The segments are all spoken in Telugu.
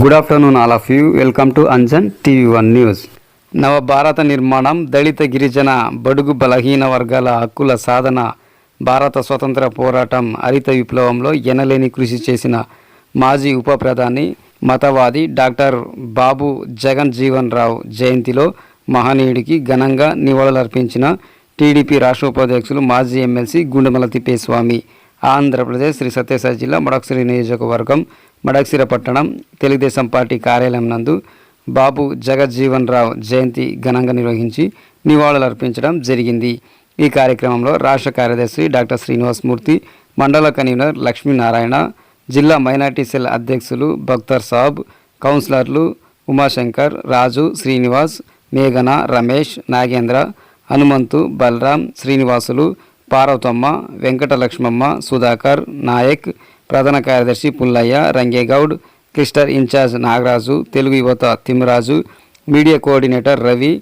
Good afternoon all of you. Welcome to Anjan TV1 news. నవభారత నిర్మాణం, దళిత గిరిజన బడుగు బలహీన వర్గాల హక్కుల సాధన, భారత స్వతంత్ర పోరాటం, హరిత విప్లవంలో ఎనలేని కృషి చేసిన మాజీ ఉప ప్రధాని మతవాది డాక్టర్ బాబు జగన్ జీవన్ రావు జయంతిలో మహనీయుడికి ఘనంగా నివాళులర్పించిన టీడీపీ రాష్ట్ర ఉపాధ్యక్షులు మాజీ ఎమ్మెల్సీ గుండెమల తిప్పేస్వామి. ఆంధ్రప్రదేశ్ శ్రీ సత్యసాయి జిల్లా మడకసిరి నియోజకవర్గం మడకసిర పట్టణం తెలుగుదేశం పార్టీ కార్యాలయం నందు బాబు జగజ్జీవన్ రావు జయంతి ఘనంగా నిర్వహించి నివాళులర్పించడం జరిగింది. ఈ కార్యక్రమంలో రాష్ట్ర కార్యదర్శి డాక్టర్ శ్రీనివాసమూర్తి, మండల కన్వీనర్ లక్ష్మీనారాయణ, జిల్లా మైనార్టీ సెల్ అధ్యక్షులు బక్తర్ సాబ్, కౌన్సిలర్లు ఉమాశంకర్, రాజు, శ్రీనివాస్, మేఘన, రమేష్, నాగేంద్ర, హనుమంతు, బలరాం, శ్రీనివాసులు, పార్వతమ్మ, వెంకటలక్ష్మమ్మ, సుధాకర్, నాయక్, ప్రధాన కార్యదర్శి పుల్లయ్య, రంగేగౌడ్, క్లిస్టర్ ఇన్ఛార్జ్ నాగరాజు, తెలుగు యువత Thimmaraju, media coordinator Ravi,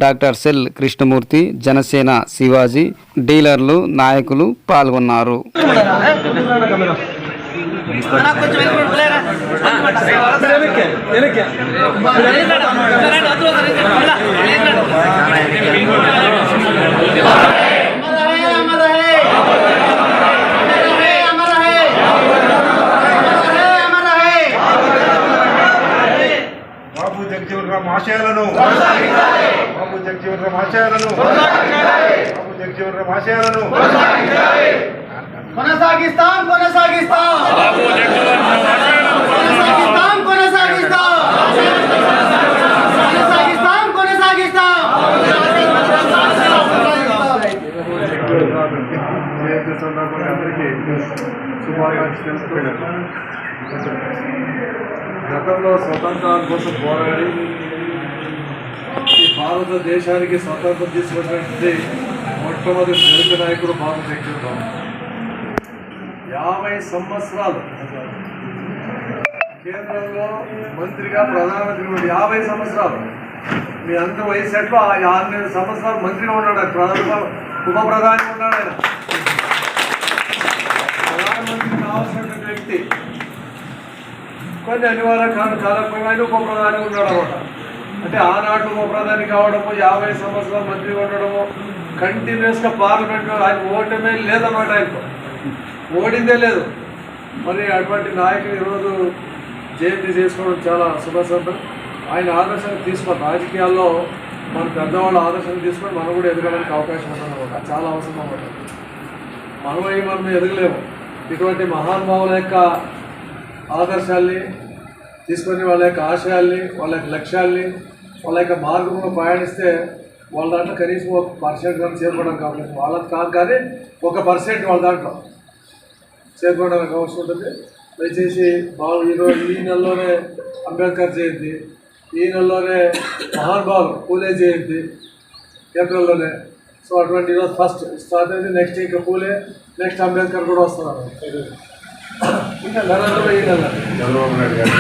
doctor cell Krishnamurthy, Janasena Shivaji, డీలర్లు, నాయకులు పాల్గొన్నారు. బాబు జగజ్జీవన్ రామ్ ఆశయాలను బాబు జగజ్జీవన్ రామ్ ఆశయాలను బాబు జగజ్జీవన్ రామ్ ఆశయాలను కొనసాగిస్తాం కొనసాగిస్తాం కొనసాగిస్తాం కొనసాగిస్తాం కొనసాగిస్తాం కొనసాగిస్తాం జయంతి సందర్భంగా అందరికీ శుభాకాంక్షలు తెలుసుకున్నాను. గతంలో స్వతంత్రాల కోసం పోరాడి ఈ భారతదేశానికి స్వతంత్రం తీసుకున్నటువంటి మొట్టమొదటి దళిత నాయకుడు బాబు జగజ్జీవన్ రావు. 50 సంవత్సరాలు కేంద్రంలో మంత్రిగా, ప్రధానమంత్రి 50 సంవత్సరాలు. మీ అందరి వయసు ఎట్లో 6 సంవత్సరాలు మంత్రిగా ఉన్నాడు. ఉప ప్రధాని ఉన్నాడు. ఆయన ప్రధానమంత్రి కావాల్సినటువంటి వ్యక్తి. కొన్ని అనివార్య కారణాల ఉప ప్రధాని ఉన్నాడు అన్నమాట. అంటే ఆనాడు ఉప ప్రధాని కావడము, 50 సంవత్సరాలు మంత్రిగా ఉండడము, కంటిన్యూస్గా పార్లమెంట్లో ఆయన ఓటమే లేదన్నమాట. ఆయనకు ఓడిందే లేదు. మరి అటువంటి నాయకులు ఈరోజు జయంతి చేసుకోవడం చాలా శుభసంతం. ఆయన ఆదర్శంగా తీసుకొని రాజకీయాల్లో మన పెద్దవాళ్ళ ఆదర్శంగా తీసుకొని మనం కూడా ఎదగడానికి అవకాశం ఉందన్నమాట. అది చాలా అవసరం అన్నమాట. మనం ఎదగలేము. ఇటువంటి మహానుభావుల యొక్క ఆదర్శాల్ని తీసుకొని, వాళ్ళ యొక్క ఆశయాల్ని, వాళ్ళ యొక్క లక్ష్యాల్ని, వాళ్ళ యొక్క మార్గంలో ప్రయాణిస్తే వాళ్ళ దాంట్లో కనీసం 1% కానీ చేరుకోవడానికి అవకాశం. వాళ్ళకి కాదు కానీ 1% వాళ్ళ దాంట్లో చేరుకోవడానికి అవసరం ఉంటుంది. దయచేసి ఈరోజు ఈ నెలలోనే అంబేద్కర్ జయంతి, ఈ నెలలోనే మహానుభావులు పూలే జయంతి ఏప్రిల్లోనే. సో అటువంటి ఈరోజు ఫస్ట్ స్టార్ట్ అయింది. నెక్స్ట్ ఇంకా పూలే, నెక్స్ట్ అంబేద్కర్ కూడా వస్తున్నారు. ఇంకా నెలలో ఈ నెల చంద్రబాబు నాయుడు గారు